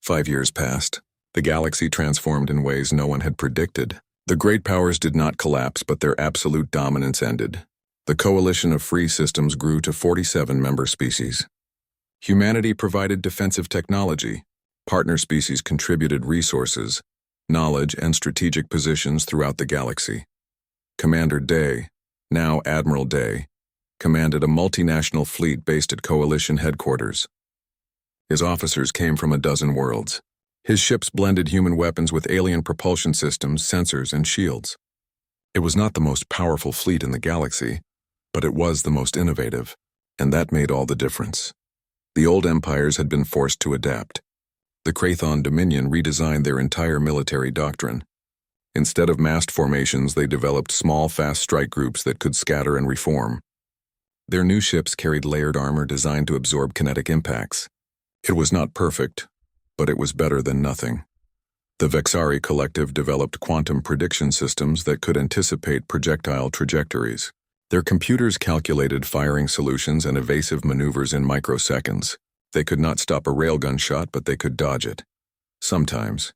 5 years passed. The galaxy transformed in ways no one had predicted. The great powers did not collapse, but their absolute dominance ended. The coalition of free systems grew to 47 member species. Humanity provided defensive technology. Partner species contributed resources, knowledge, and strategic positions throughout the galaxy. Commander Day, now Admiral Day, commanded a multinational fleet based at Coalition headquarters. His officers came from a dozen worlds. His ships blended human weapons with alien propulsion systems, sensors, and shields. It was not the most powerful fleet in the galaxy, but it was the most innovative, and that made all the difference. The old empires had been forced to adapt. The Krathon Dominion redesigned their entire military doctrine. Instead of massed formations, they developed small, fast strike groups that could scatter and reform. Their new ships carried layered armor designed to absorb kinetic impacts. It was not perfect, but it was better than nothing. The Vexari Collective developed quantum prediction systems that could anticipate projectile trajectories. Their computers calculated firing solutions and evasive maneuvers in microseconds. They could not stop a railgun shot, but they could dodge it. Sometimes,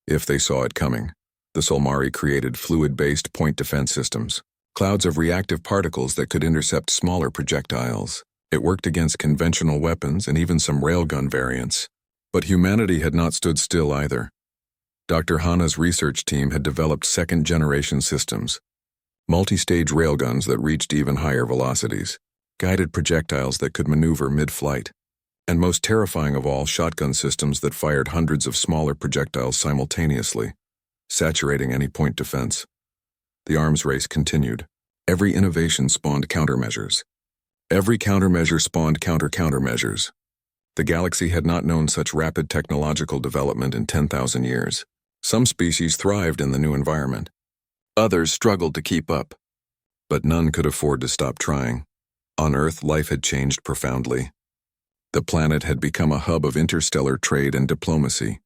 if they saw it coming. The Solmari created fluid-based point defense systems, clouds of reactive particles that could intercept smaller projectiles. It worked against conventional weapons and even some railgun variants. But humanity had not stood still either. Dr. Hana's research team had developed second-generation systems, multi-stage railguns that reached even higher velocities, guided projectiles that could maneuver mid-flight, and most terrifying of all, shotgun systems that fired hundreds of smaller projectiles simultaneously, saturating any point defense. The arms race continued. Every innovation spawned countermeasures. Every countermeasure spawned countermeasures. The galaxy had not known such rapid technological development in 10,000 years. Some species thrived in the new environment. Others struggled to keep up. But none could afford to stop trying. On Earth, life had changed profoundly. The planet had become a hub of interstellar trade and diplomacy.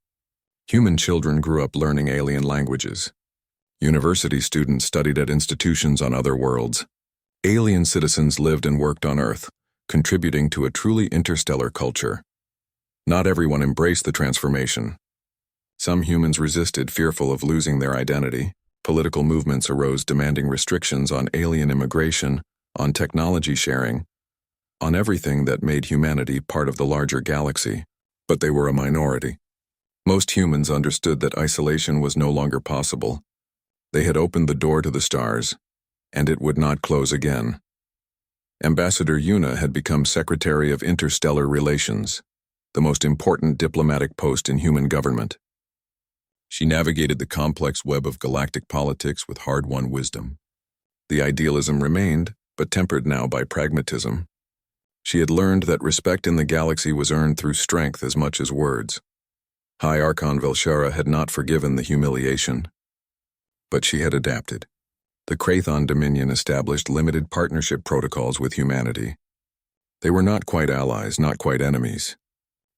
Human children grew up learning alien languages. University students studied at institutions on other worlds. Alien citizens lived and worked on Earth, contributing to a truly interstellar culture. Not everyone embraced the transformation. Some humans resisted, fearful of losing their identity. Political movements arose demanding restrictions on alien immigration, on technology sharing, on everything that made humanity part of the larger galaxy. But they were a minority. Most humans understood that isolation was no longer possible. They had opened the door to the stars, and it would not close again. Ambassador Yuna had become Secretary of Interstellar Relations, the most important diplomatic post in human government. She navigated the complex web of galactic politics with hard-won wisdom. The idealism remained, but tempered now by pragmatism. She had learned that respect in the galaxy was earned through strength as much as words. High Archon Velshara had not forgiven the humiliation. But she had adapted. The Krathon Dominion established limited partnership protocols with humanity. They were not quite allies, not quite enemies.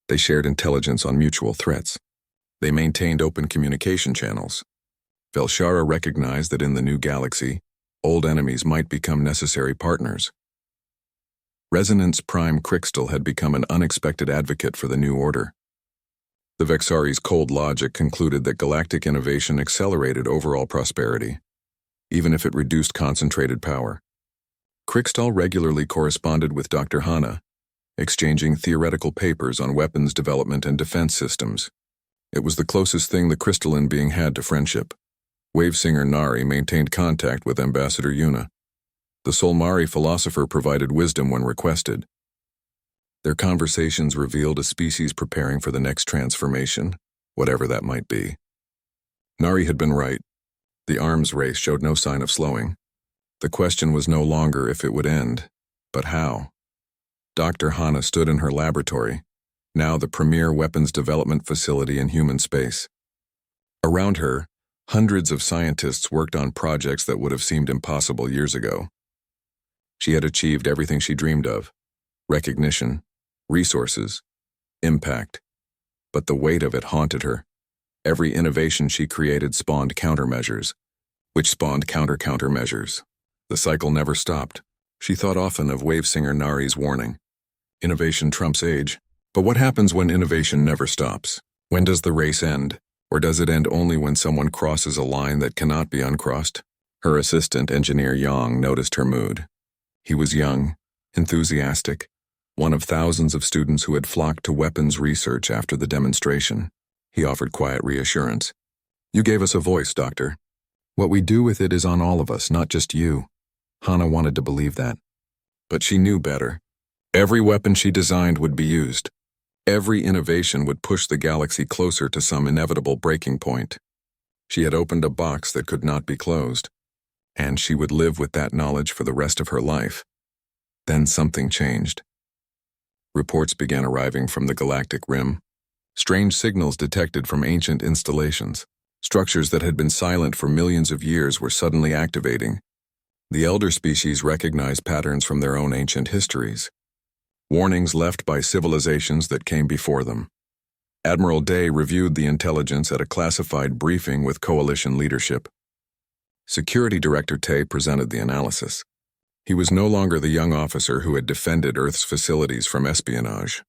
They shared intelligence on mutual threats. They maintained open communication channels. Velshara recognized that in the new galaxy, old enemies might become necessary partners. Resonance Prime Crystal had become an unexpected advocate for the new order. The Vexari's cold logic concluded that galactic innovation accelerated overall prosperity, even if it reduced concentrated power. Crystal regularly corresponded with Dr. Hana, exchanging theoretical papers on weapons development and defense systems. It was the closest thing the crystalline being had to friendship. Wavesinger Nari maintained contact with Ambassador Yuna. The Solmari philosopher provided wisdom when requested. Their conversations revealed a species preparing for the next transformation, whatever that might be. Nari had been right. The arms race showed no sign of slowing. The question was no longer if it would end, but how. Dr. Hana stood in her laboratory, now the premier weapons development facility in human space. Around her, hundreds of scientists worked on projects that would have seemed impossible years ago. She had achieved everything she dreamed of: recognition, resources, impact. But the weight of it haunted her. Every innovation she created spawned countermeasures, which spawned countermeasures. The cycle never stopped. She thought often of Wavesinger Nari's warning. Innovation trumps age. But what happens when innovation never stops? When does the race end? Or does it end only when someone crosses a line that cannot be uncrossed? Her assistant, Engineer Yang, noticed her mood. He was young, enthusiastic, one of thousands of students who had flocked to weapons research after the demonstration. He offered quiet reassurance. "You gave us a voice, Doctor. What we do with it is on all of us, not just you." Hana wanted to believe that. But she knew better. Every weapon she designed would be used. Every innovation would push the galaxy closer to some inevitable breaking point. She had opened a box that could not be closed, and she would live with that knowledge for the rest of her life. Then something changed. Reports began arriving from the galactic rim. Strange signals detected from ancient installations. Structures that had been silent for millions of years were suddenly activating. The elder species recognized patterns from their own ancient histories. Warnings left by civilizations that came before them. Admiral Day reviewed the intelligence at a classified briefing with coalition leadership. Security Director Tay presented the analysis. He was no longer the young officer who had defended Earth's facilities from espionage.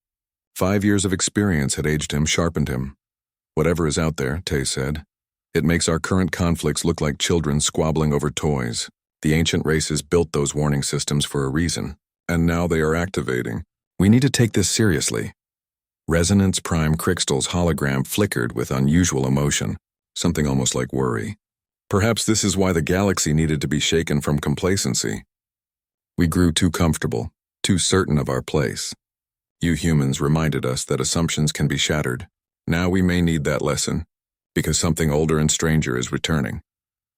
5 years of experience had aged him, sharpened him. "Whatever is out there," Tay said, "it makes our current conflicts look like children squabbling over toys. The ancient races built those warning systems for a reason, and now they are activating. We need to take this seriously." Resonance Prime Crystal's hologram flickered with unusual emotion, something almost like worry. Perhaps this is why the galaxy needed to be shaken from complacency. We grew too comfortable, too certain of our place. You humans reminded us that assumptions can be shattered. Now we may need that lesson, because something older and stranger is returning.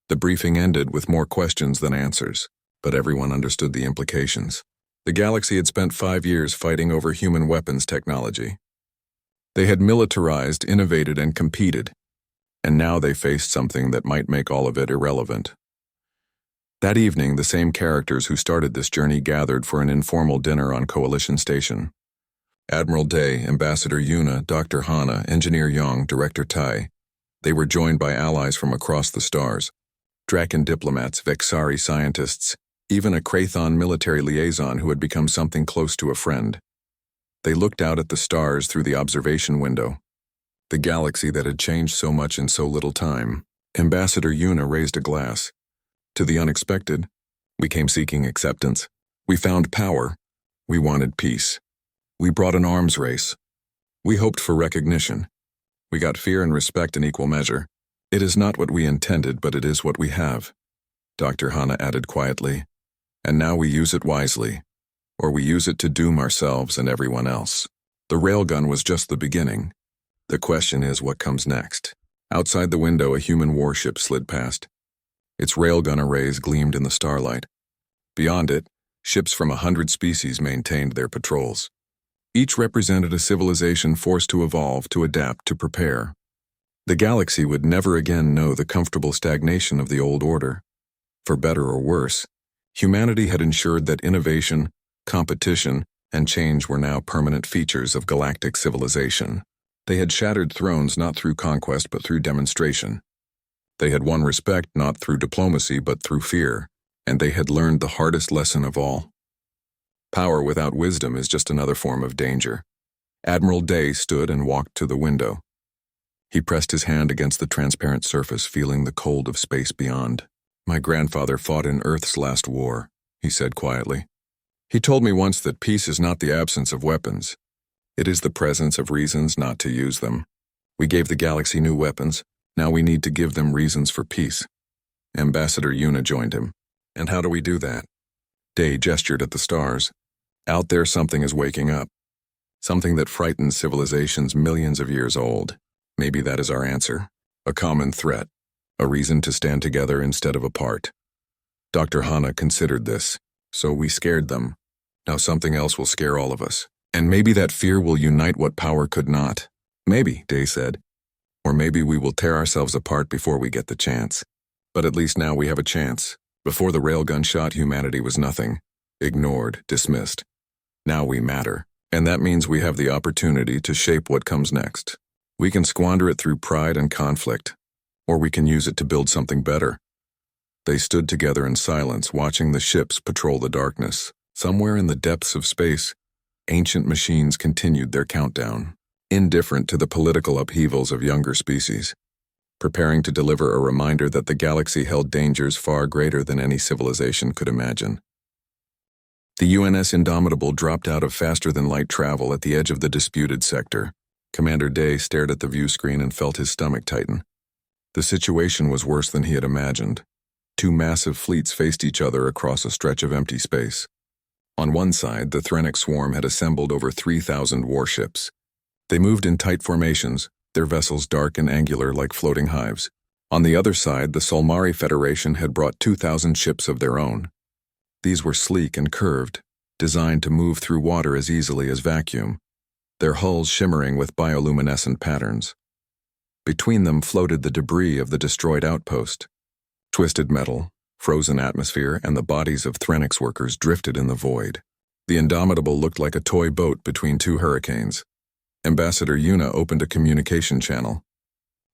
The briefing ended with more questions than answers, but everyone understood the implications. The galaxy had spent 5 years fighting over human weapons technology. They had militarized, innovated, and competed, and now they faced something that might make all of it irrelevant. That evening, the same characters who started this journey gathered for an informal dinner on Coalition Station. Admiral Day, Ambassador Yuna, Dr. Hana, Engineer Yang, Director Tai. They were joined by allies from across the stars. Draken diplomats, Vexari scientists, even a Krathon military liaison who had become something close to a friend. They looked out at the stars through the observation window. The galaxy that had changed so much in so little time. Ambassador Yuna raised a glass. To the unexpected, we came seeking acceptance. We found power. We wanted peace. We brought an arms race. We hoped for recognition. We got fear and respect in equal measure. It is not what we intended, but it is what we have, Dr. Hana added quietly. And now we use it wisely, or we use it to doom ourselves and everyone else. The railgun was just the beginning. The question is what comes next. Outside the window, a human warship slid past. Its railgun arrays gleamed in the starlight. Beyond it, ships from 100 species maintained their patrols. Each represented a civilization forced to evolve, to adapt, to prepare. The galaxy would never again know the comfortable stagnation of the old order. For better or worse, humanity had ensured that innovation, competition, and change were now permanent features of galactic civilization. They had shattered thrones not through conquest but through demonstration. They had won respect not through diplomacy but through fear, and they had learned the hardest lesson of all. Power without wisdom is just another form of danger. Admiral Day stood and walked to the window. He pressed his hand against the transparent surface, feeling the cold of space beyond. "My grandfather fought in Earth's last war," he said quietly. "He told me once that peace is not the absence of weapons. It is the presence of reasons not to use them. We gave the galaxy new weapons. Now we need to give them reasons for peace." Ambassador Yuna joined him. "And how do we do that?" Day gestured at the stars. "Out there something is waking up. Something that frightens civilizations millions of years old. Maybe that is our answer. A common threat. A reason to stand together instead of apart." Dr. Hana considered this. "So we scared them. Now something else will scare all of us. And maybe that fear will unite what power could not." "Maybe," Day said. "Or maybe we will tear ourselves apart before we get the chance. But at least now we have a chance. Before the railgun shot, humanity was nothing. Ignored, dismissed. Now we matter. And that means we have the opportunity to shape what comes next. We can squander it through pride and conflict, or we can use it to build something better." They stood together in silence, watching the ships patrol the darkness. Somewhere in the depths of space, ancient machines continued their countdown. indifferent to the political upheavals of younger species, preparing to deliver a reminder that the galaxy held dangers far greater than any civilization could imagine. The UNS Indomitable dropped out of faster-than-light travel at the edge of the disputed sector. Commander Day stared at the view screen and felt his stomach tighten. The situation was worse than he had imagined. Two massive fleets faced each other across a stretch of empty space. On one side, the Threnic swarm had assembled over 3,000 warships. They moved in tight formations, their vessels dark and angular like floating hives. On the other side, the Solmari Federation had brought 2,000 ships of their own. These were sleek and curved, designed to move through water as easily as vacuum, their hulls shimmering with bioluminescent patterns. Between them floated the debris of the destroyed outpost. Twisted metal, frozen atmosphere, and the bodies of Threnix workers drifted in the void. The Indomitable looked like a toy boat between two hurricanes. Ambassador Yuna opened a communication channel.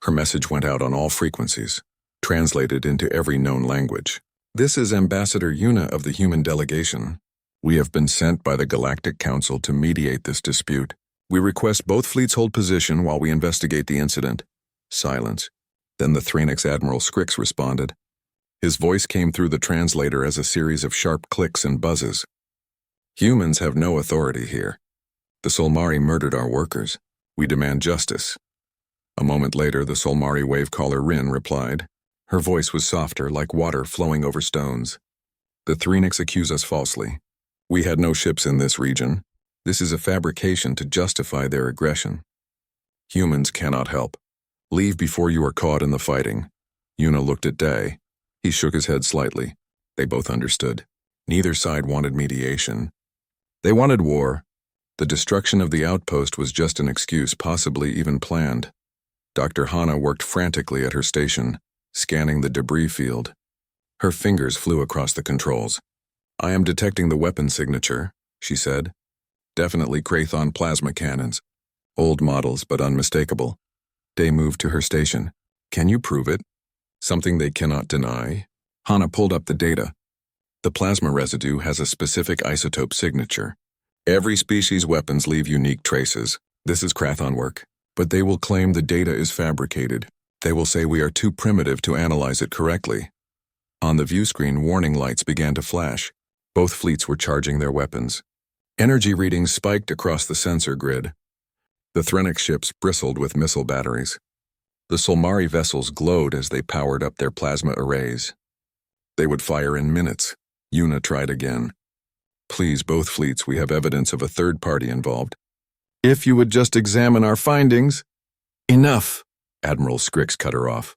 Her message went out on all frequencies, translated into every known language. "This is Ambassador Yuna of the human delegation. We have been sent by the Galactic Council to mediate this dispute. We request both fleets hold position while we investigate the incident." Silence. Then the Threnix Admiral Scrix responded. His voice came through the translator as a series of sharp clicks and buzzes. "Humans have no authority here. The Solmari murdered our workers. We demand justice." A moment later, the Solmari wavecaller Rin replied. Her voice was softer, like water flowing over stones. "The Threnix accuse us falsely. We had no ships in this region. This is a fabrication to justify their aggression. Humans cannot help. Leave before you are caught in the fighting." Yuna looked at Day. He shook his head slightly. They both understood. Neither side wanted mediation. They wanted war. The destruction of the outpost was just an excuse, possibly even planned. Dr. Hana worked frantically at her station, scanning the debris field. Her fingers flew across the controls. "I am detecting the weapon signature," she said. "Definitely Krathon plasma cannons. Old models, but unmistakable." Day moved to her station. "Can you prove it?" "Something they cannot deny." Hana pulled up the data. "The plasma residue has a specific isotope signature. Every species' weapons leave unique traces. This is Krathon work. But they will claim the data is fabricated. They will say we are too primitive to analyze it correctly." On the view screen, warning lights began to flash. Both fleets were charging their weapons. Energy readings spiked across the sensor grid. The Threnix ships bristled with missile batteries. The Solmari vessels glowed as they powered up their plasma arrays. They would fire in minutes. Yuna tried again. "Please, both fleets, we have evidence of a third party involved. If you would just examine our findings." "Enough," Admiral Scrix cut her off.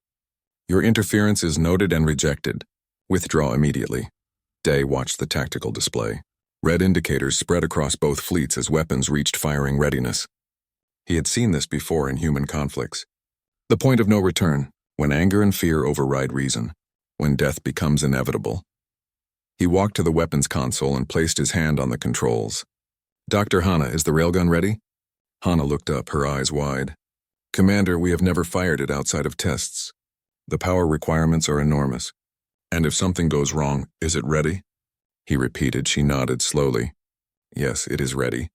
"Your interference is noted and rejected. Withdraw immediately." Day watched the tactical display. Red indicators spread across both fleets as weapons reached firing readiness. He had seen this before in human conflicts. The point of no return, when anger and fear override reason, when death becomes inevitable. He walked to the weapons console and placed his hand on the controls. "Dr. Hana, is the railgun ready?" Hana looked up, her eyes wide. "Commander, we have never fired it outside of tests. The power requirements are enormous. And if something goes wrong, is it ready?" He repeated. She nodded slowly. "Yes, it is ready."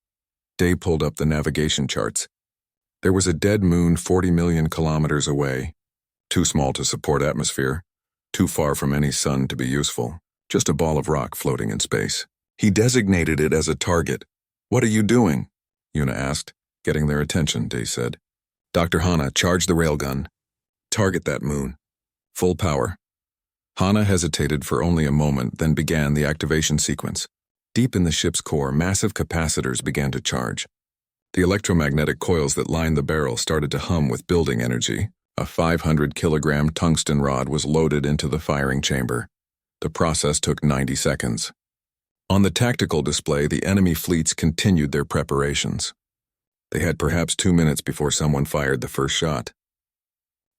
Day pulled up the navigation charts. There was a dead moon 40 million kilometers away. Too small to support atmosphere. Too far from any sun to be useful. Just a ball of rock floating in space. He designated it as a target. "What are you doing?" Yuna asked. "Getting their attention," Day said. "Dr. Hana, charge the railgun. Target that moon. Full power." Hana hesitated for only a moment, then began the activation sequence. Deep in the ship's core, massive capacitors began to charge. The electromagnetic coils that lined the barrel started to hum with building energy. A 500-kilogram tungsten rod was loaded into the firing chamber. The process took 90 seconds. On the tactical display, the enemy fleets continued their preparations. They had perhaps 2 minutes before someone fired the first shot.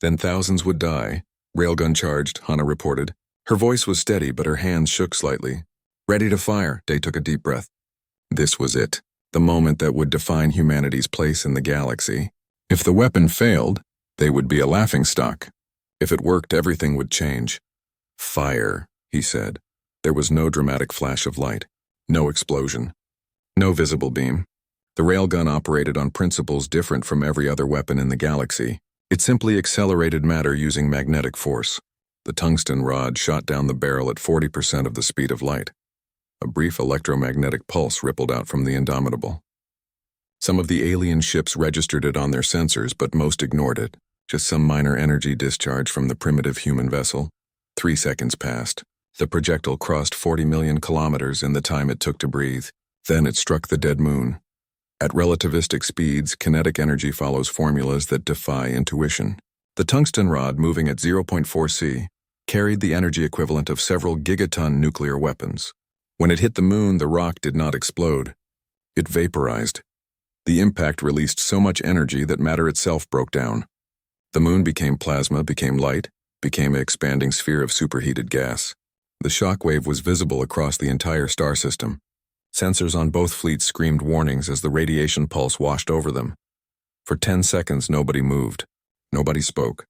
Then thousands would die. "Railgun charged," Hana reported. Her voice was steady, but her hands shook slightly. "Ready to fire," Day took a deep breath. This was it, the moment that would define humanity's place in the galaxy. If the weapon failed, they would be a laughingstock. If it worked, everything would change. "Fire," he said. There was no dramatic flash of light, no explosion, no visible beam. The railgun operated on principles different from every other weapon in the galaxy. It simply accelerated matter using magnetic force. The tungsten rod shot down the barrel at 40% of the speed of light. A brief electromagnetic pulse rippled out from the Indomitable. Some of the alien ships registered it on their sensors, but most ignored it. Just some minor energy discharge from the primitive human vessel. 3 seconds passed. The projectile crossed 40 million kilometers in the time it took to breathe. Then it struck the dead moon. At relativistic speeds, kinetic energy follows formulas that defy intuition. The tungsten rod, moving at 0.4 c, carried the energy equivalent of several gigaton nuclear weapons. When it hit the moon, the rock did not explode. It vaporized. The impact released so much energy that matter itself broke down. The moon became plasma, became light, became an expanding sphere of superheated gas. The shockwave was visible across the entire star system. Sensors on both fleets screamed warnings as the radiation pulse washed over them. For 10 seconds, nobody moved. Nobody spoke.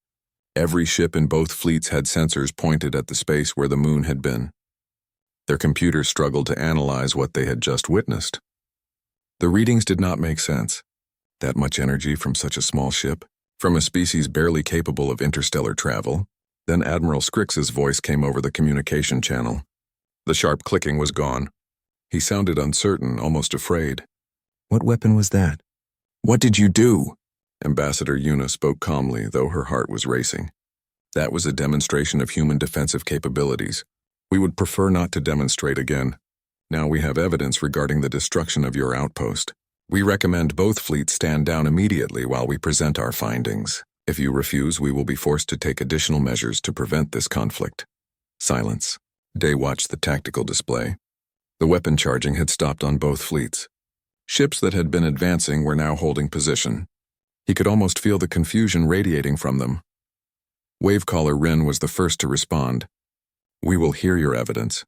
Every ship in both fleets had sensors pointed at the space where the moon had been. Their computers struggled to analyze what they had just witnessed. The readings did not make sense. That much energy from such a small ship, from a species barely capable of interstellar travel. Then Admiral Scrix's voice came over the communication channel. The sharp clicking was gone. He sounded uncertain, almost afraid. What weapon was that? What did you do? Ambassador Una spoke calmly, though her heart was racing. That was a demonstration of human defensive capabilities. We would prefer not to demonstrate again. Now we have evidence regarding the destruction of your outpost. We recommend both fleets stand down immediately while we present our findings. If you refuse, we will be forced to take additional measures to prevent this conflict. Silence. Day watched the tactical display. The weapon charging had stopped on both fleets. Ships that had been advancing were now holding position. He could almost feel the confusion radiating from them. Wavecaller Rin was the first to respond. We will hear your evidence.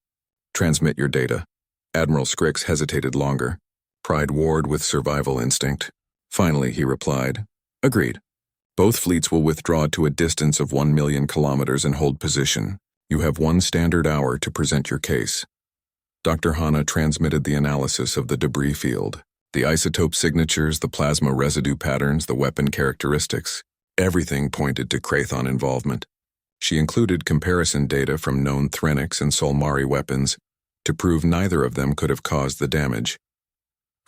Transmit your data. Admiral Scrix hesitated longer. Pride warred with survival instinct. Finally, he replied, Agreed. Both fleets will withdraw to a distance of 1 million kilometers and hold position. You have 1 standard hour to present your case. Dr. Hanna transmitted the analysis of the debris field, the isotope signatures, the plasma residue patterns, the weapon characteristics. Everything pointed to Krathon involvement. She included comparison data from known Threnix and Solmari weapons to prove neither of them could have caused the damage.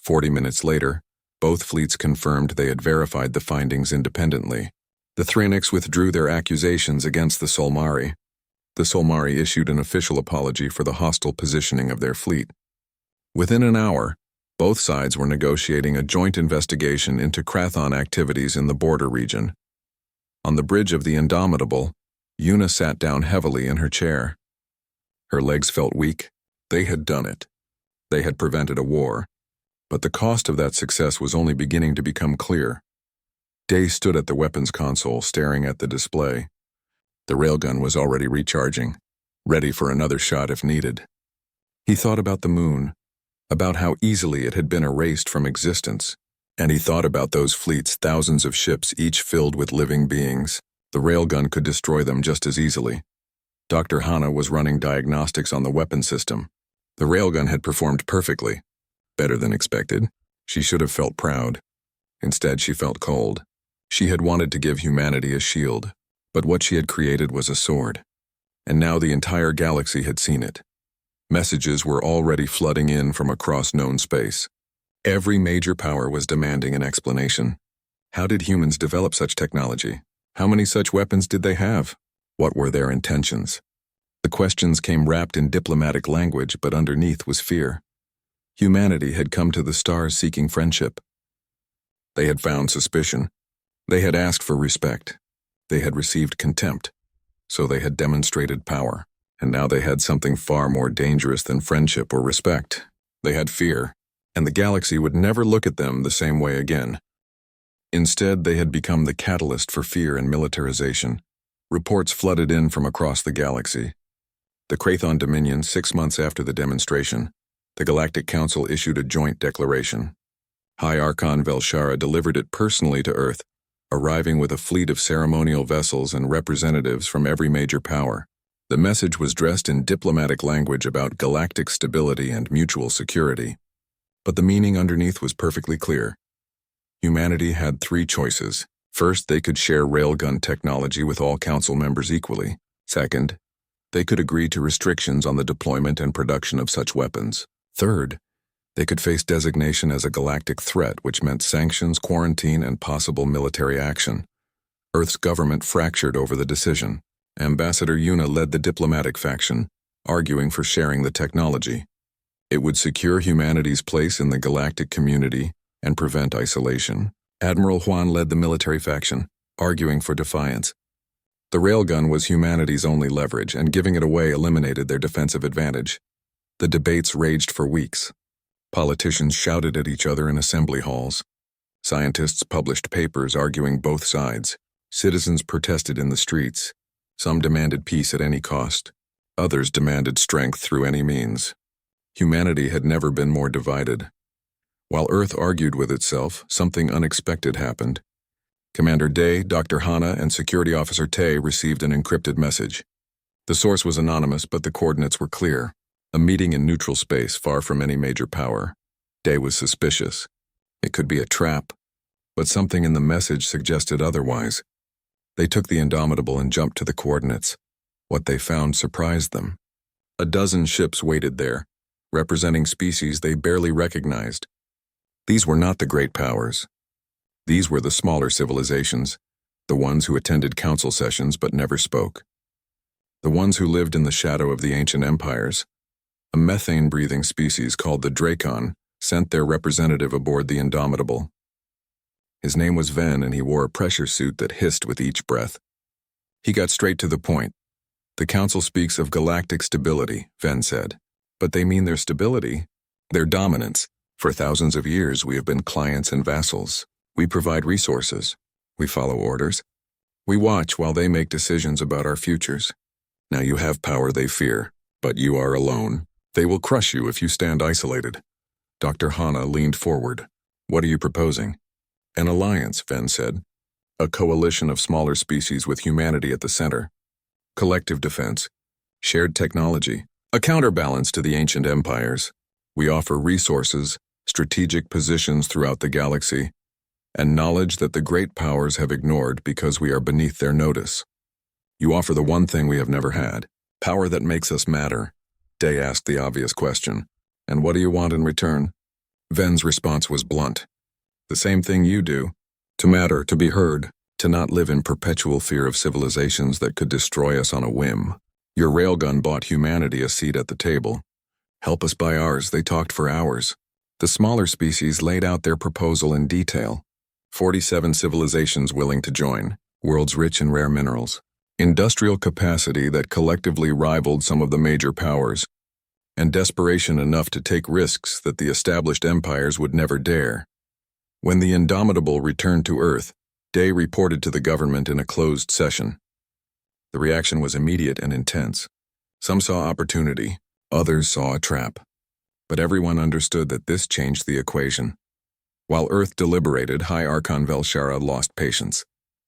40 minutes later, both fleets confirmed they had verified the findings independently. The Threnix withdrew their accusations against the Solmari. The Solmari issued an official apology for the hostile positioning of their fleet. Within an hour, both sides were negotiating a joint investigation into Krathon activities in the border region. On the bridge of the Indomitable, Una sat down heavily in her chair. Her legs felt weak. They had done it. They had prevented a war. But the cost of that success was only beginning to become clear. Day stood at the weapons console, staring at the display. The railgun was already recharging, ready for another shot if needed. He thought about the moon, about how easily it had been erased from existence, and he thought about those fleets, thousands of ships, each filled with living beings. The railgun could destroy them just as easily. Dr. Hanna was running diagnostics on the weapon system. The railgun had performed perfectly, better than expected. She should have felt proud. Instead, she felt cold. She had wanted to give humanity a shield, but what she had created was a sword. And now the entire galaxy had seen it. Messages were already flooding in from across known space. Every major power was demanding an explanation. How did humans develop such technology? How many such weapons did they have? What were their intentions? The questions came wrapped in diplomatic language, but underneath was fear. Humanity had come to the stars seeking friendship. They had found suspicion. They had asked for respect. They had received contempt. So they had demonstrated power. And now they had something far more dangerous than friendship or respect. They had fear, and the galaxy would never look at them the same way again. Instead, they had become the catalyst for fear and militarization. Reports flooded in from across the galaxy. The Krathon Dominion, 6 months after the demonstration, the Galactic Council issued a joint declaration. High Archon Velshara delivered it personally to Earth, arriving with a fleet of ceremonial vessels and representatives from every major power. The message was dressed in diplomatic language about galactic stability and mutual security. But the meaning underneath was perfectly clear. Humanity had three choices. First, they could share railgun technology with all council members equally. Second, they could agree to restrictions on the deployment and production of such weapons. Third, they could face designation as a galactic threat, which meant sanctions, quarantine, and possible military action. Earth's government fractured over the decision. Ambassador Yuna led the diplomatic faction, arguing for sharing the technology. It would secure humanity's place in the galactic community and prevent isolation. Admiral Huan led the military faction, arguing for defiance. The railgun was humanity's only leverage, and giving it away eliminated their defensive advantage. The debates raged for weeks. Politicians shouted at each other in assembly halls. Scientists published papers arguing both sides. Citizens protested in the streets. Some demanded peace at any cost. Others demanded strength through any means. Humanity had never been more divided. While Earth argued with itself, something unexpected happened. Commander Day, Dr. Hana, and Security Officer Tay received an encrypted message. The source was anonymous, but the coordinates were clear. A meeting in neutral space, far from any major power. Day was suspicious. It could be a trap, but something in the message suggested otherwise. They took the Indomitable and jumped to the coordinates. What they found surprised them. A dozen ships waited there, representing species they barely recognized. These were not the great powers. These were the smaller civilizations, the ones who attended council sessions but never spoke. The ones who lived in the shadow of the ancient empires. A methane-breathing species called the Dracon sent their representative aboard the Indomitable. His name was Ven, and he wore a pressure suit that hissed with each breath. He got straight to the point. The council speaks of galactic stability, Ven said. But they mean their stability, their dominance. For thousands of years we have been clients and vassals. We provide resources. We follow orders. We watch while they make decisions about our futures. Now you have power they fear, but you are alone. They will crush you if you stand isolated. Dr. Hana leaned forward. What are you proposing? An alliance, Ven said. A coalition of smaller species with humanity at the center. Collective defense. Shared technology. A counterbalance to the ancient empires. We offer resources, strategic positions throughout the galaxy, and knowledge that the great powers have ignored because we are beneath their notice. You offer the one thing we have never had, power that makes us matter. Day asked the obvious question. And what do you want in return? Ven's response was blunt. The same thing you do. To matter, to be heard, to not live in perpetual fear of civilizations that could destroy us on a whim. Your railgun bought humanity a seat at the table. Help us buy ours, they talked for hours. The smaller species laid out their proposal in detail. 47 civilizations willing to join, worlds rich in rare minerals. Industrial capacity that collectively rivaled some of the major powers, and desperation enough to take risks that the established empires would never dare. When the Indomitable returned to Earth, Day reported to the government in a closed session. The reaction was immediate and intense. Some saw opportunity, others saw a trap. But everyone understood that this changed the equation. While Earth deliberated, High Archon Velshara lost patience.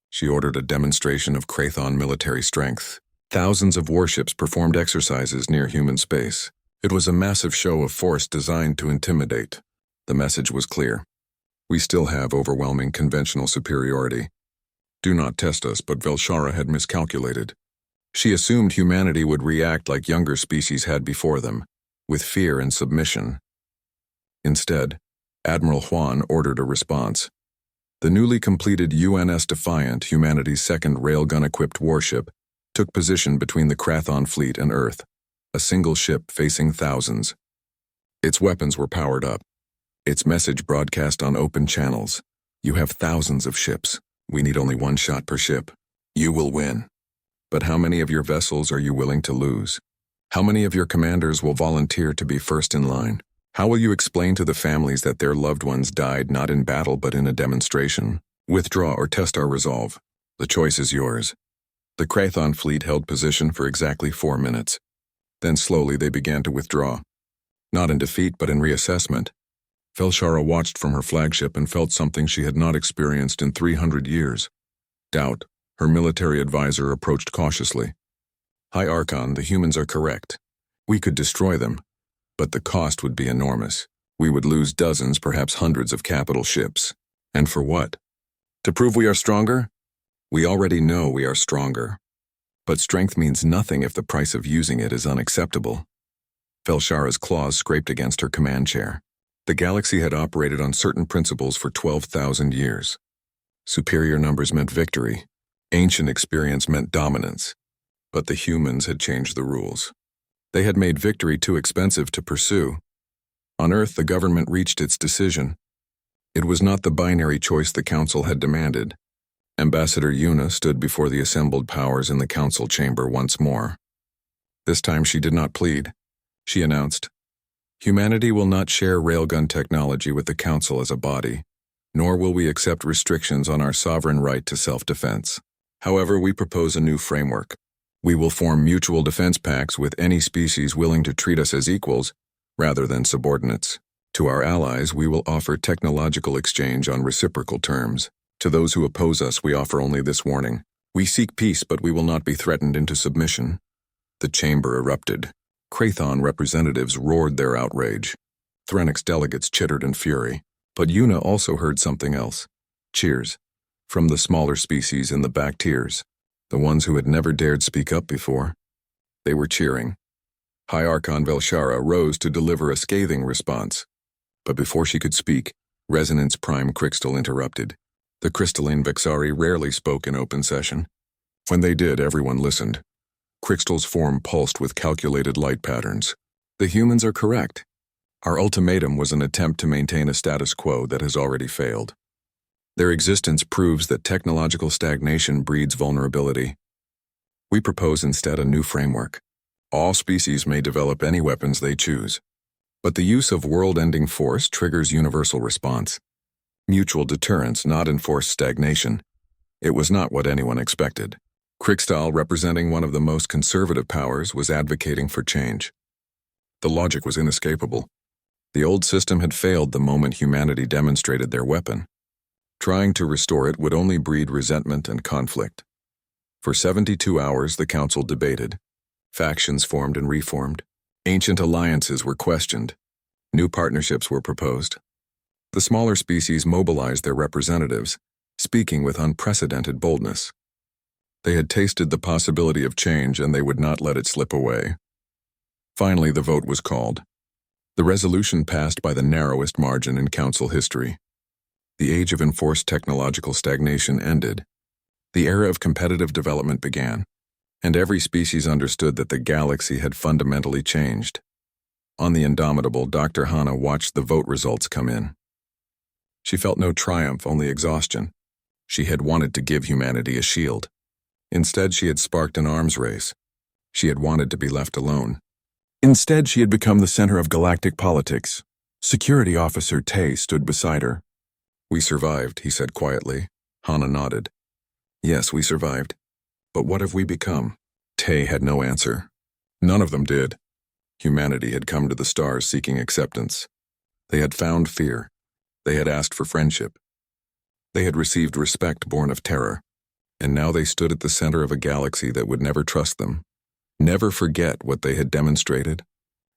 She ordered a demonstration of Krathon military strength. Thousands of warships performed exercises near human space. It was a massive show of force designed to intimidate. The message was clear. We still have overwhelming conventional superiority. Do not test us, but Velshara had miscalculated. She assumed humanity would react like younger species had before them, with fear and submission. Instead, Admiral Huan ordered a response. The newly completed UNS Defiant, humanity's second railgun-equipped warship, took position between the Krathon fleet and Earth, a single ship facing thousands. Its weapons were powered up. Its message broadcast on open channels. You have thousands of ships. We need only one shot per ship. You will win. But how many of your vessels are you willing to lose? How many of your commanders will volunteer to be first in line? How will you explain to the families that their loved ones died not in battle but in a demonstration? Withdraw or test our resolve. The choice is yours. The Krathon fleet held position for exactly 4 minutes. Then slowly they began to withdraw. Not in defeat but in reassessment. Velshara watched from her flagship and felt something she had not experienced in 300 years. Doubt. Her military advisor approached cautiously. High Archon, the humans are correct. We could destroy them, but the cost would be enormous. We would lose dozens, perhaps hundreds of capital ships. And for what? To prove we are stronger? We already know we are stronger. But strength means nothing if the price of using it is unacceptable. Velshara's claws scraped against her command chair. The galaxy had operated on certain principles for 12,000 years. Superior numbers meant victory. Ancient experience meant dominance. But the humans had changed the rules. They had made victory too expensive to pursue. On Earth, the government reached its decision. It was not the binary choice the Council had demanded. Ambassador Yuna stood before the assembled powers in the Council chamber once more. This time she did not plead. She announced, "Humanity will not share railgun technology with the Council as a body, nor will we accept restrictions on our sovereign right to self-defense. However, we propose a new framework. We will form mutual defense pacts with any species willing to treat us as equals, rather than subordinates. To our allies, we will offer technological exchange on reciprocal terms. To those who oppose us, we offer only this warning. We seek peace, but we will not be threatened into submission." The chamber erupted. Krathon representatives roared their outrage. Threnix delegates chittered in fury. But Yuna also heard something else. Cheers. From the smaller species in the back tiers. The ones who had never dared speak up before. They were cheering. High Archon Velshara rose to deliver a scathing response. But before she could speak, Resonance Prime Crystal interrupted. The crystalline Vexari rarely spoke in open session. When they did, everyone listened. Crystal's form pulsed with calculated light patterns. The humans are correct. Our ultimatum was an attempt to maintain a status quo that has already failed. Their existence proves that technological stagnation breeds vulnerability. We propose instead a new framework. All species may develop any weapons they choose. But the use of world-ending force triggers universal response. Mutual deterrence, not enforced stagnation. It was not what anyone expected. Krikstal, representing one of the most conservative powers, was advocating for change. The logic was inescapable. The old system had failed the moment humanity demonstrated their weapon. Trying to restore it would only breed resentment and conflict. For 72 hours, the Council debated. Factions formed and reformed. Ancient alliances were questioned. New partnerships were proposed. The smaller species mobilized their representatives, speaking with unprecedented boldness. They had tasted the possibility of change, and they would not let it slip away. Finally, the vote was called. The resolution passed by the narrowest margin in Council history. The age of enforced technological stagnation ended. The era of competitive development began, and every species understood that the galaxy had fundamentally changed. On the Indomitable, Dr. Hana watched the vote results come in. She felt no triumph, only exhaustion. She had wanted to give humanity a shield. Instead, she had sparked an arms race. She had wanted to be left alone. Instead, she had become the center of galactic politics. Security Officer Tay stood beside her. "We survived," he said quietly. Hana nodded. "Yes, we survived. But what have we become?" Tay had no answer. None of them did. Humanity had come to the stars seeking acceptance. They had found fear. They had asked for friendship. They had received respect born of terror. And now they stood at the center of a galaxy that would never trust them, never forget what they had demonstrated,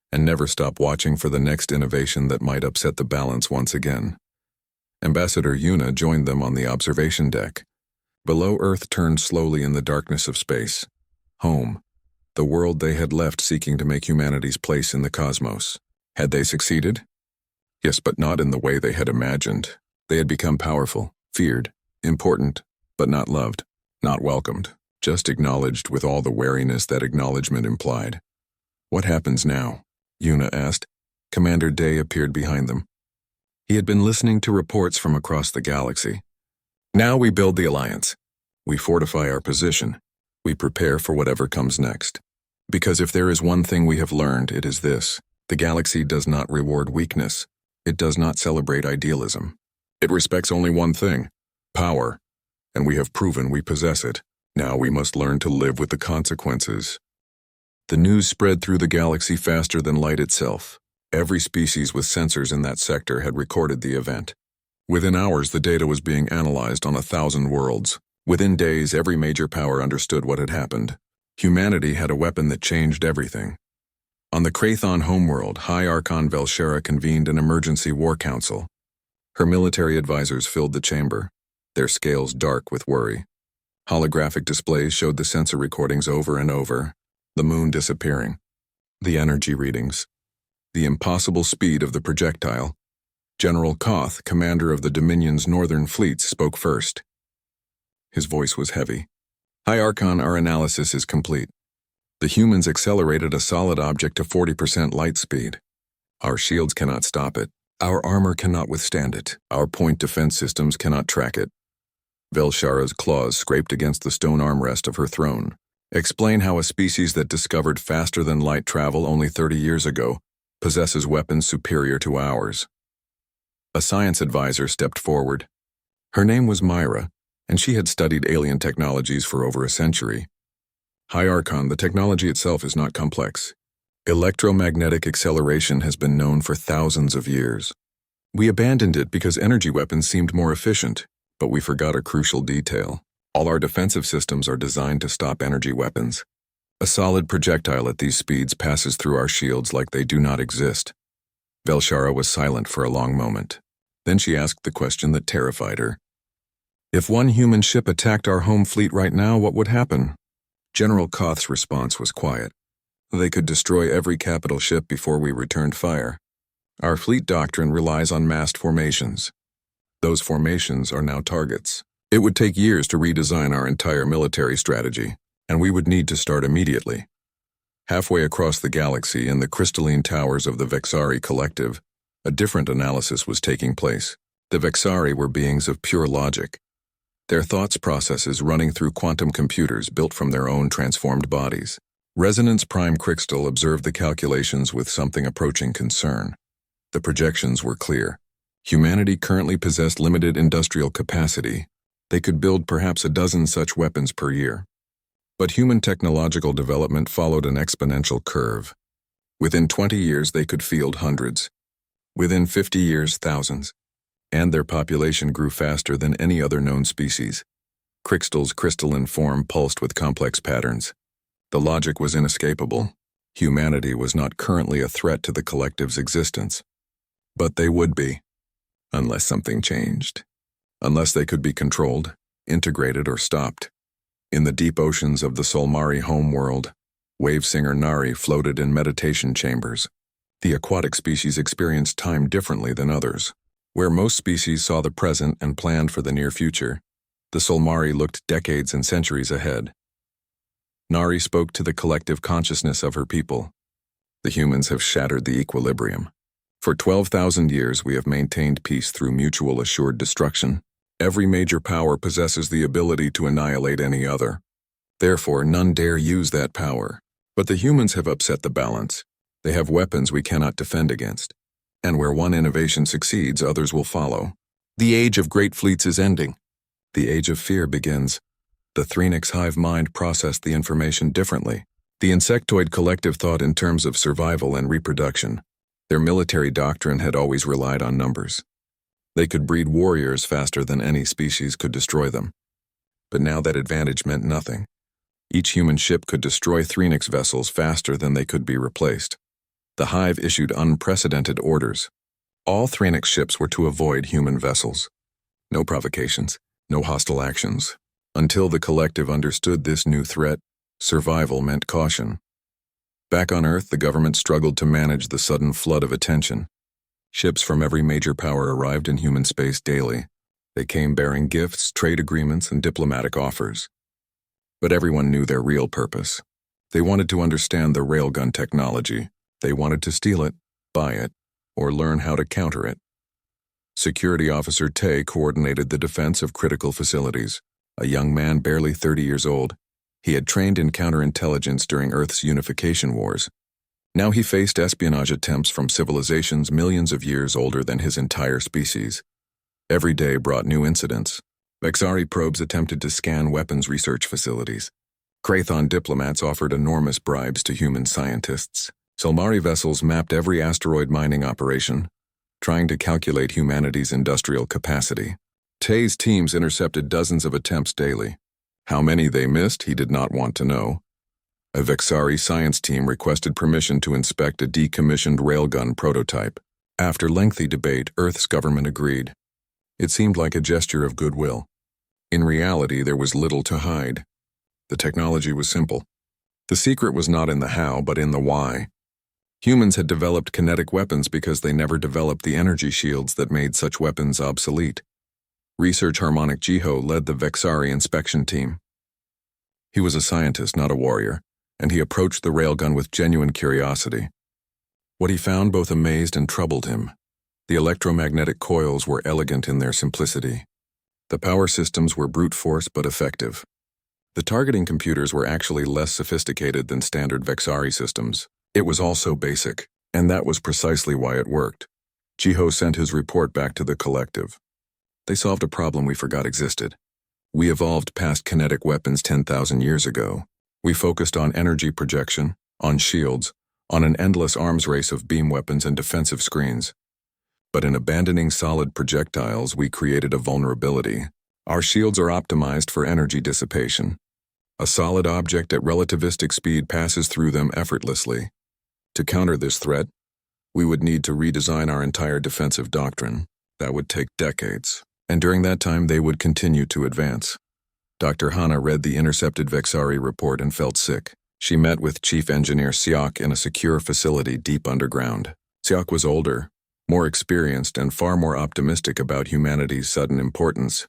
and never stop watching for the next innovation that might upset the balance once again. Ambassador Yuna joined them on the observation deck. Below, Earth turned slowly in the darkness of space. Home, the world they had left seeking to make humanity's place in the cosmos. Had they succeeded? Yes, but not in the way they had imagined. They had become powerful, feared, important, but not loved. Not welcomed, just acknowledged with all the wariness that acknowledgement implied. "What happens now?" Yuna asked. Commander Day appeared behind them. He had been listening to reports from across the galaxy. "Now we build the alliance. We fortify our position. We prepare for whatever comes next. Because if there is one thing we have learned, it is this. The galaxy does not reward weakness. It does not celebrate idealism. It respects only one thing, power. And we have proven we possess it. Now we must learn to live with the consequences." The news spread through the galaxy faster than light itself. Every species with sensors in that sector had recorded the event. Within hours, the data was being analyzed on 1,000 worlds. Within days, every major power understood what had happened. Humanity had a weapon that changed everything. On the Krathon homeworld, High Archon Velshara convened an emergency war council. Her military advisors filled the chamber, their scales dark with worry. Holographic displays showed the sensor recordings over and over, the moon disappearing, the energy readings, the impossible speed of the projectile. General Koth, commander of the Dominion's northern fleets, spoke first. His voice was heavy. High Archon, our analysis is complete. The humans accelerated a solid object to 40% light speed. Our shields cannot stop it. Our armor cannot withstand it. Our point defense systems cannot track it. Velshara's claws scraped against the stone armrest of her throne. Explain how a species that discovered faster than light travel only 30 years ago possesses weapons superior to ours. A science advisor stepped forward. Her name was Myra, and she had studied alien technologies for over a century. High Archon, the technology itself is not complex. Electromagnetic acceleration has been known for thousands of years. We abandoned it because energy weapons seemed more efficient, but we forgot a crucial detail. All our defensive systems are designed to stop energy weapons. A solid projectile at these speeds passes through our shields like they do not exist. Velshara was silent for a long moment. Then she asked the question that terrified her. If one human ship attacked our home fleet right now, what would happen? General Koth's response was quiet. They could destroy every capital ship before we returned fire. Our fleet doctrine relies on massed formations. Those formations are now targets. It would take years to redesign our entire military strategy, and we would need to start immediately. Halfway across the galaxy, in the crystalline towers of the Vexari Collective, a different analysis was taking place. The Vexari were beings of pure logic. Their thoughts processes running through quantum computers built from their own transformed bodies. Resonance Prime Crystal observed the calculations with something approaching concern. The projections were clear. Humanity currently possessed limited industrial capacity. They could build perhaps a dozen such weapons per year. But human technological development followed an exponential curve. Within 20 years, they could field hundreds. Within 50 years, thousands. And their population grew faster than any other known species. Crystal's crystalline form pulsed with complex patterns. The logic was inescapable. Humanity was not currently a threat to the collective's existence. But they would be, unless something changed. Unless they could be controlled, integrated, or stopped. In the deep oceans of the Solmari homeworld, wave singer Nari floated in meditation chambers. The aquatic species experienced time differently than others. Where most species saw the present and planned for the near future, the Solmari looked decades and centuries ahead. Nari spoke to the collective consciousness of her people. The humans have shattered the equilibrium. For 12,000 years, we have maintained peace through mutual assured destruction. Every major power possesses the ability to annihilate any other. Therefore, none dare use that power. But the humans have upset the balance. They have weapons we cannot defend against. And where one innovation succeeds, others will follow. The age of great fleets is ending. The age of fear begins. The Threenix hive mind processed the information differently. The insectoid collective thought in terms of survival and reproduction. Their military doctrine had always relied on numbers. They could breed warriors faster than any species could destroy them. But now that advantage meant nothing. Each human ship could destroy Threenix vessels faster than they could be replaced. The hive issued unprecedented orders. All Threenix ships were to avoid human vessels. No provocations, no hostile actions. Until the collective understood this new threat, survival meant caution. Back on Earth, the government struggled to manage the sudden flood of attention. Ships from every major power arrived in human space daily. They came bearing gifts, trade agreements, and diplomatic offers. But everyone knew their real purpose. They wanted to understand the Railgun technology. They wanted to steal it, buy it, or learn how to counter it. Security Officer Tay coordinated the defense of critical facilities. A young man barely 30 years old, he had trained in counterintelligence during Earth's unification wars. Now he faced espionage attempts from civilizations millions of years older than his entire species. Every day brought new incidents. Vexari probes attempted to scan weapons research facilities. Krathon diplomats offered enormous bribes to human scientists. Solmari vessels mapped every asteroid mining operation, trying to calculate humanity's industrial capacity. Tay's teams intercepted dozens of attempts daily. How many they missed, he did not want to know. A Vexari science team requested permission to inspect a decommissioned railgun prototype. After lengthy debate, Earth's government agreed. It seemed like a gesture of goodwill. In reality, there was little to hide. The technology was simple. The secret was not in the how, but in the why. Humans had developed kinetic weapons because they never developed the energy shields that made such weapons obsolete. Research Harmonic Jiho led the Vexari inspection team. He was a scientist, not a warrior, and he approached the railgun with genuine curiosity. What he found both amazed and troubled him. The electromagnetic coils were elegant in their simplicity. The power systems were brute force but effective. The targeting computers were actually less sophisticated than standard Vexari systems. It was also basic, and that was precisely why it worked. Jiho sent his report back to the collective. They solved a problem we forgot existed. We evolved past kinetic weapons 10,000 years ago. We focused on energy projection, on shields, on an endless arms race of beam weapons and defensive screens. But in abandoning solid projectiles, we created a vulnerability. Our shields are optimized for energy dissipation. A solid object at relativistic speed passes through them effortlessly. To counter this threat, we would need to redesign our entire defensive doctrine. That would take decades, and during that time they would continue to advance. Dr. Hana read the intercepted Vexari report and felt sick. She met with Chief Engineer Siak in a secure facility deep underground. Siak was older, more experienced, and far more optimistic about humanity's sudden importance.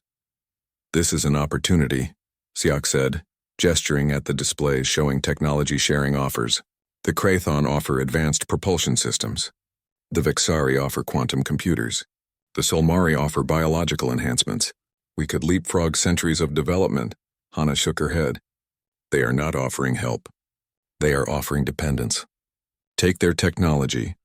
"This is an opportunity," Siak said, gesturing at the displays showing technology sharing offers. The Krathon offer advanced propulsion systems. The Vexari offer quantum computers. The Solmari offer biological enhancements. We could leapfrog centuries of development. Hana shook her head. They are not offering help. They are offering dependence. Take their technology,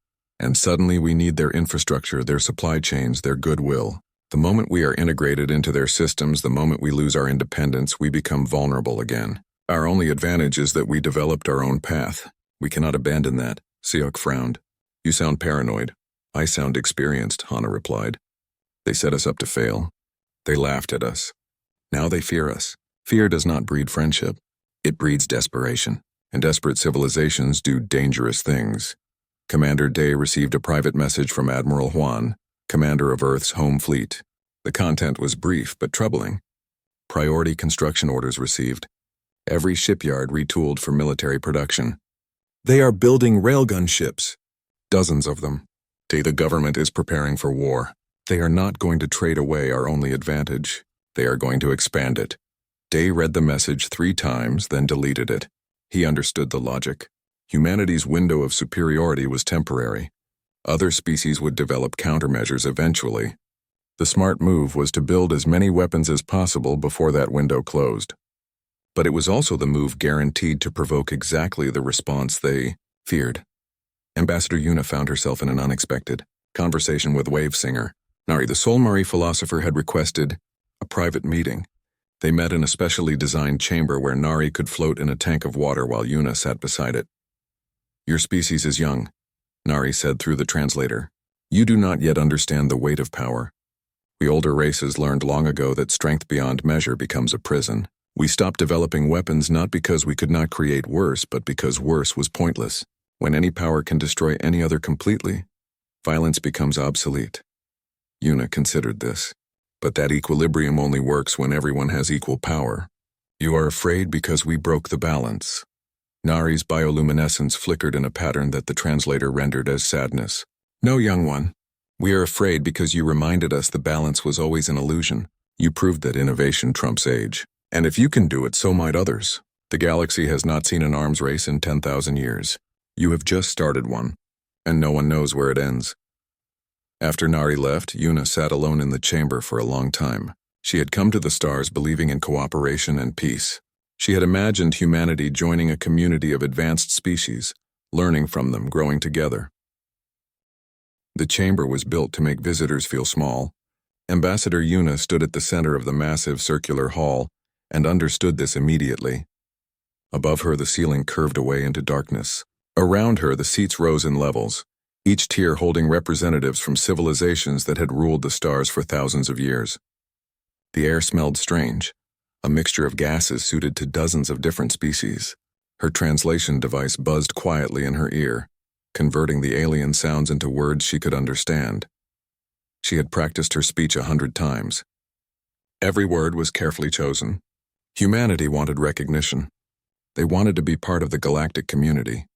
and suddenly we need their infrastructure, their supply chains, their goodwill. The moment we are integrated into their systems, the moment we lose our independence, we become vulnerable again. Our only advantage is that we developed our own path. We cannot abandon that. Siok frowned. You sound paranoid. I sound experienced, Hana replied. They set us up to fail. They laughed at us. Now they fear us. Fear does not breed friendship. It breeds desperation. And desperate civilizations do dangerous things. Commander Day received a private message from Admiral Huan, commander of Earth's home fleet. The content was brief but troubling. Priority construction orders received. Every shipyard retooled for military production. They are building railgun ships. Dozens of them. The government is preparing for war. They are not going to trade away our only advantage. They are going to expand it. Day read the message 3 times, then deleted it. He understood the logic. Humanity's window of superiority was temporary. Other species would develop countermeasures eventually. The smart move was to build as many weapons as possible before that window closed. But it was also the move guaranteed to provoke exactly the response they feared. Ambassador Yuna found herself in an unexpected conversation with Wave Singer. Nari, the Solmari philosopher, had requested a private meeting. They met in a specially designed chamber where Nari could float in a tank of water while Yuna sat beside it. Your species is young, Nari said through the translator. You do not yet understand the weight of power. We older races learned long ago that strength beyond measure becomes a prison. We stopped developing weapons not because we could not create worse, but because worse was pointless. When any power can destroy any other completely, violence becomes obsolete. Yuna considered this. But that equilibrium only works when everyone has equal power. You are afraid because we broke the balance. Nari's bioluminescence flickered in a pattern that the translator rendered as sadness. No, young one. We are afraid because you reminded us the balance was always an illusion. You proved that innovation trumps age. And if you can do it, so might others. The galaxy has not seen an arms race in 10,000 years. You have just started one, and no one knows where it ends. After Nari left, Yuna sat alone in the chamber for a long time. She had come to the stars believing in cooperation and peace. She had imagined humanity joining a community of advanced species, learning from them, growing together. The chamber was built to make visitors feel small. Ambassador Yuna stood at the center of the massive circular hall and understood this immediately. Above her, the ceiling curved away into darkness. Around her, the seats rose in levels, each tier holding representatives from civilizations that had ruled the stars for thousands of years. The air smelled strange, a mixture of gases suited to dozens of different species. Her translation device buzzed quietly in her ear, converting the alien sounds into words she could understand. She had practiced her speech 100 times. Every word was carefully chosen. Humanity wanted recognition. They wanted to be part of the galactic community.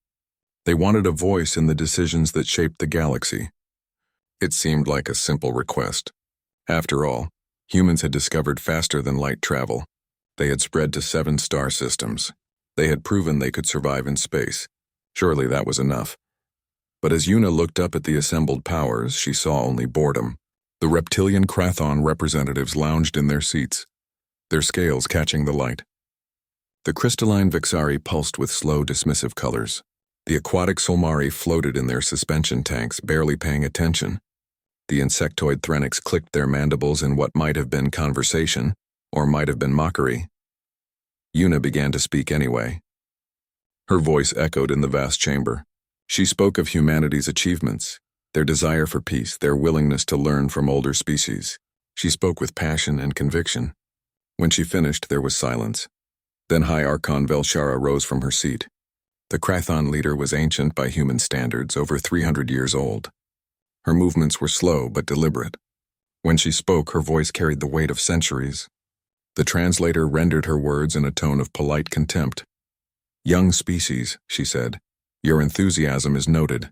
They wanted a voice in the decisions that shaped the galaxy. It seemed like a simple request. After all, humans had discovered faster than light travel. They had spread to 7 star systems. They had proven they could survive in space. Surely that was enough. But as Yuna looked up at the assembled powers, she saw only boredom. The reptilian Krathon representatives lounged in their seats, their scales catching the light. The crystalline Vixari pulsed with slow, dismissive colors. The aquatic Solmari floated in their suspension tanks, barely paying attention. The insectoid Threnix clicked their mandibles in what might have been conversation, or might have been mockery. Yuna began to speak anyway. Her voice echoed in the vast chamber. She spoke of humanity's achievements, their desire for peace, their willingness to learn from older species. She spoke with passion and conviction. When she finished, there was silence. Then High Archon Velshara rose from her seat. The Krathon leader was ancient by human standards, over 300 years old. Her movements were slow but deliberate. When she spoke, her voice carried the weight of centuries. The translator rendered her words in a tone of polite contempt. "Young species," she said, "your enthusiasm is noted.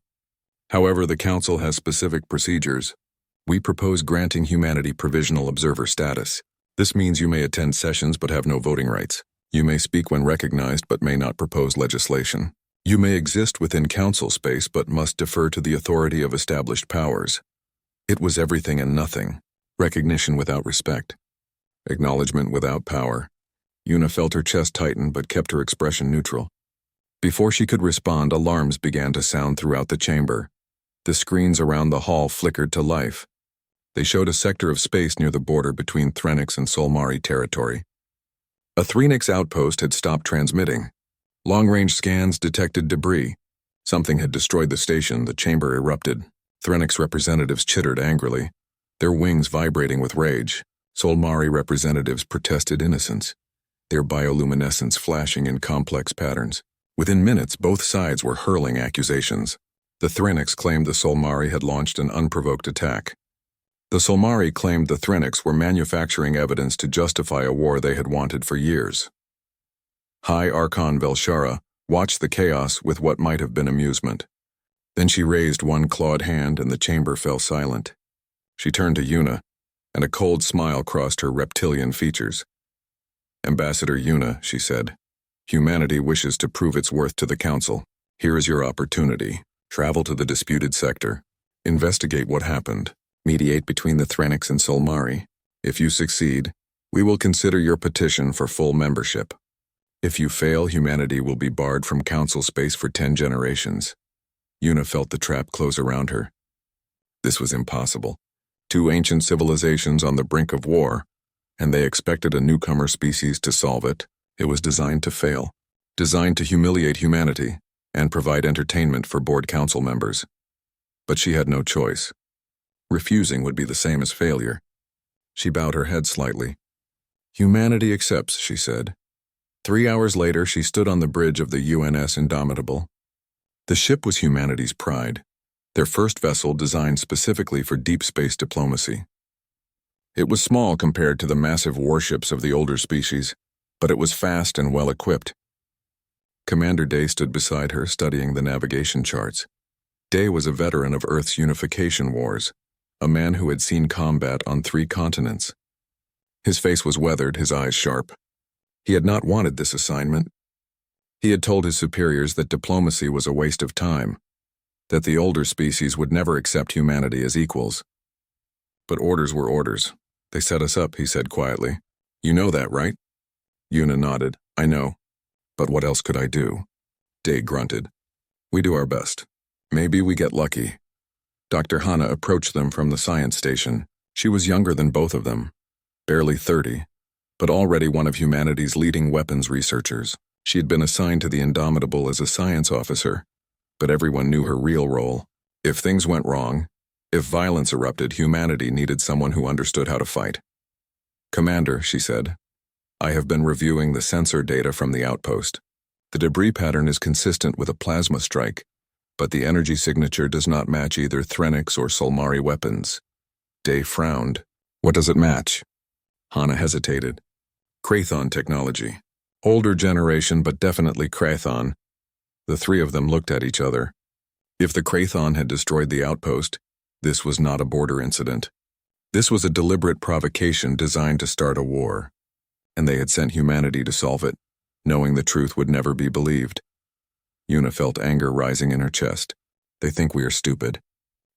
However, the Council has specific procedures. We propose granting humanity provisional observer status. This means you may attend sessions but have no voting rights. You may speak when recognized but may not propose legislation. You may exist within Council space but must defer to the authority of established powers." It was everything and nothing. Recognition without respect. Acknowledgement without power. Yuna felt her chest tighten but kept her expression neutral. Before she could respond, alarms began to sound throughout the chamber. The screens around the hall flickered to life. They showed a sector of space near the border between Threnix and Solmari territory. A Threnix outpost had stopped transmitting. Long-range scans detected debris. Something had destroyed the station. The chamber erupted. Threnix representatives chittered angrily, their wings vibrating with rage. Solmari representatives protested innocence, their bioluminescence flashing in complex patterns. Within minutes, both sides were hurling accusations. The Threnix claimed the Solmari had launched an unprovoked attack. The Solmari claimed the Threnix were manufacturing evidence to justify a war they had wanted for years. High Archon Velshara watched the chaos with what might have been amusement. Then she raised one clawed hand and the chamber fell silent. She turned to Yuna, and a cold smile crossed her reptilian features. "Ambassador Yuna," she said, "humanity wishes to prove its worth to the Council. Here is your opportunity. Travel to the disputed sector. Investigate what happened. Mediate between the Threnix and Solmari. If you succeed, we will consider your petition for full membership. If you fail, humanity will be barred from Council space for 10 generations. Yuna felt the trap close around her. This was impossible. 2 ancient civilizations on the brink of war, and they expected a newcomer species to solve it. It was designed to fail, designed to humiliate humanity, and provide entertainment for board council members. But she had no choice. Refusing would be the same as failure. She bowed her head slightly. "Humanity accepts," she said. 3 hours later, she stood on the bridge of the UNS Indomitable. The ship was humanity's pride, their first vessel designed specifically for deep space diplomacy. It was small compared to the massive warships of the older species, but it was fast and well-equipped. Commander Day stood beside her, studying the navigation charts. Day was a veteran of Earth's unification wars, a man who had seen combat on 3 continents. His face was weathered, his eyes sharp. He had not wanted this assignment. He had told his superiors that diplomacy was a waste of time, that the older species would never accept humanity as equals. But orders were orders. "They set us up," he said quietly. "You know that, right?" Yuna nodded. "I know. But what else could I do?" Day grunted. "We do our best. Maybe we get lucky." Dr. Hana approached them from the science station. She was younger than both of them, barely 30, but already one of humanity's leading weapons researchers. She had been assigned to the Indomitable as a science officer, but everyone knew her real role. If things went wrong, if violence erupted, humanity needed someone who understood how to fight. "Commander," she said, "I have been reviewing the sensor data from the outpost. The debris pattern is consistent with a plasma strike, but the energy signature does not match either Threnix or Solmari weapons. Day frowned. What does it match? Hana hesitated. Krathon technology. Older generation, but definitely Krathon. The three of them looked at each other. If the Krathon had destroyed the outpost, this was not a border incident. This was a deliberate provocation designed to start a war. And they had sent humanity to solve it, knowing the truth would never be believed. Yuna felt anger rising in her chest. They think we are stupid.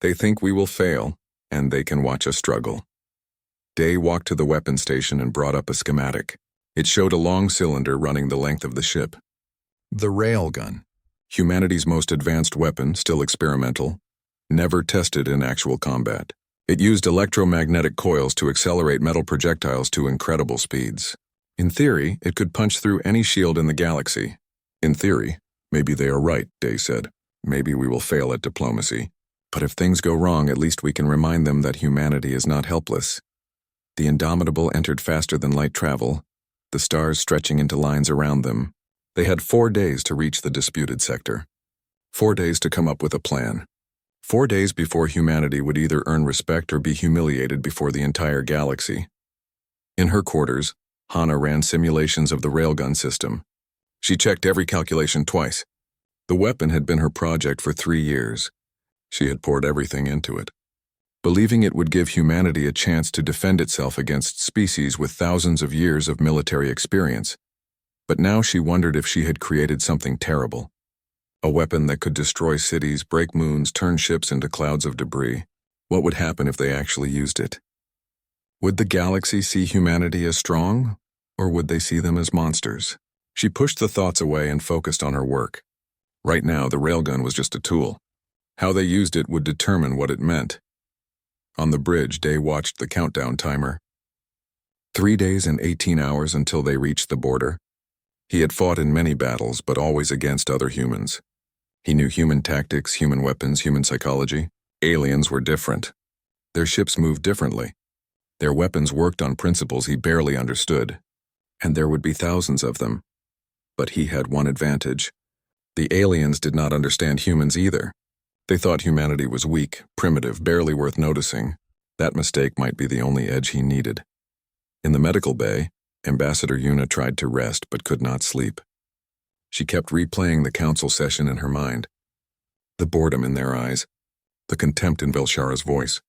They think we will fail, and they can watch us struggle. Day walked to the weapon station and brought up a schematic. It showed a long cylinder running the length of the ship. The Railgun, humanity's most advanced weapon, still experimental, never tested in actual combat. It used electromagnetic coils to accelerate metal projectiles to incredible speeds. In theory, it could punch through any shield in the galaxy. In theory, maybe they are right, Day said. Maybe we will fail at diplomacy. But if things go wrong, at least we can remind them that humanity is not helpless. The Indomitable entered faster than light travel, the stars stretching into lines around them. They had 4 days to reach the disputed sector. 4 days to come up with a plan. 4 days before humanity would either earn respect or be humiliated before the entire galaxy. In her quarters, Hana ran simulations of the railgun system. She checked every calculation twice. The weapon had been her project for 3 years. She had poured everything into it, believing it would give humanity a chance to defend itself against species with thousands of years of military experience. But now she wondered if she had created something terrible. A weapon that could destroy cities, break moons, turn ships into clouds of debris. What would happen if they actually used it? Would the galaxy see humanity as strong, or would they see them as monsters? She pushed the thoughts away and focused on her work. Right now, the railgun was just a tool. How they used it would determine what it meant. On the bridge, Day watched the countdown timer. 3 days and 18 hours until they reached the border. He had fought in many battles, but always against other humans. He knew human tactics, human weapons, human psychology. Aliens were different. Their ships moved differently. Their weapons worked on principles he barely understood. And there would be thousands of them. But he had one advantage. The aliens did not understand humans either. They thought humanity was weak, primitive, barely worth noticing. That mistake might be the only edge he needed. In the medical bay, Ambassador Yuna tried to rest but could not sleep. She kept replaying the council session in her mind. The boredom in their eyes, the contempt in Velshara's voice,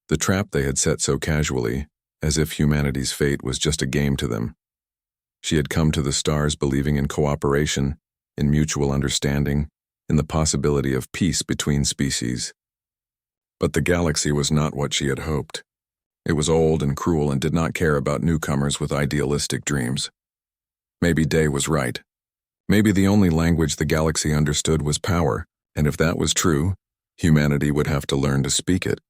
the trap they had set so casually, as if humanity's fate was just a game to them. She had come to the stars believing in cooperation, in mutual understanding, in the possibility of peace between species. But the galaxy was not what she had hoped. It was old and cruel and did not care about newcomers with idealistic dreams. Maybe Day was right. Maybe the only language the galaxy understood was power, and if that was true, humanity would have to learn to speak it.